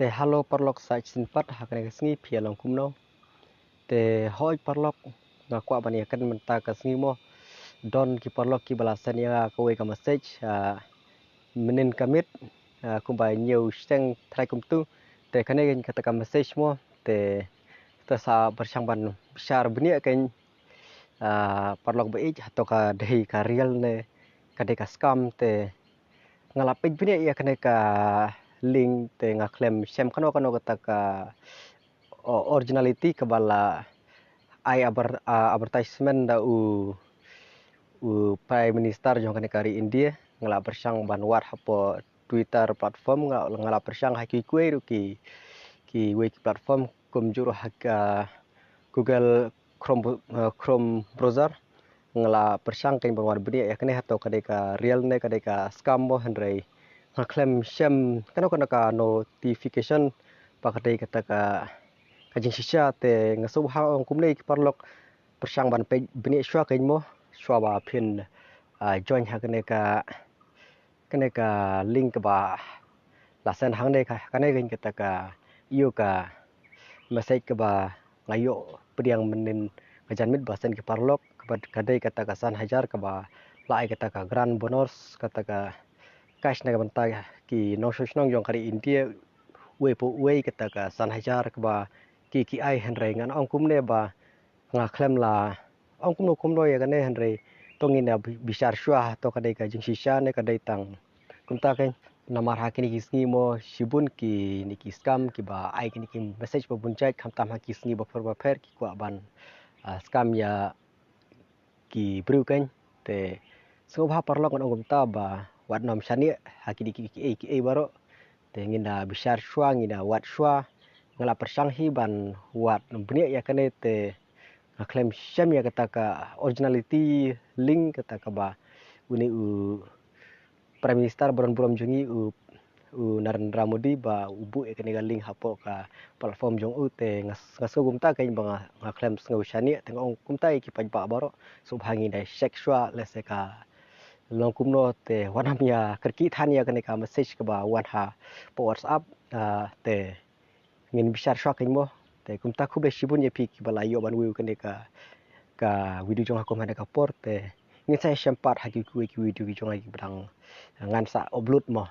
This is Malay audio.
แต่ฮัลโหลปลอกสายสินปัดหากในกสงีเพียลองคุมโนแต่ห้อยปลอกงากว่าบันยากันมันตากสงีโมดอนki pallok ki balasan ya kowe ka message menin kamit kumbai nhiều seng trai kum tu te kane gen kata ka message mo te sa bersang ban besar benia kan pallok be atau ka dehi ka real ne ka de ka scam te ngalapin benia ya kane ka link te ngaklem sem kano kano kata ka originality ke bala ai advertisement da Prime Minister jong kane kari India ngala bersang banwar hapo Twitter platform ngala bersang haki kue ki wiki platform kum juru haka Google Chrome browser ngala bersang kain banwar beri ya kane hato kadeka real ne kadeka scam mo hendrai ngaklem sem kano ka notification pa kadeka taka kajing shisha te ngasuh hang kumne ki parlok bersang ban pe beni shwa kain mo shwa ba phin join ha kene ka link ba la sen hang ne ka kane gen kita ka iyo ka message ka ba ngayo priang menin kajan mit ba sen ki parlok kadai kata ka san hajar ka ba lai kata ka grand bonus kata ka cash na ka bantai ki no sosnong jong kari India we kata ka san hajar ka ba ki ai henry ngan ong kumne ba ngaklem la ong kumno ya kane henry tongin bisar shwa to kadai ka jing shisha ne kadai tang kumta kan namar hakini kisni mo shibun ki niki scam ki ba ai kini ki message ba buncai kham tam hakisni ba fer ki kwa ban scam ya ki bru kan te so ba parlok on kumta ba wat nom shani hakini ki baro te nginda bisar shwa nginda wat shwa ngala persang hi ban wat bnia ya kane te claim sham ya kata ka originality link kata ka ba uni Prime Minister buron jungi Narendra Modi ba ubu ekene link hapo ka platform jong te ngaso gumta kain banga ngaklem ngau shani teng ong kumta ki pajba baro subhangi dai sexual lese ka long kumno te wanam ya kerki than ya kene ka message ka ba wan ha po WhatsApp te ngin bisar shwa kain mo te kumta khube shibun ye pik bala yo ban wiu kene ka video jong hakom hada ka por te ngin sai sempat haki ki video ki jong lagi bedang ngan sa upload mo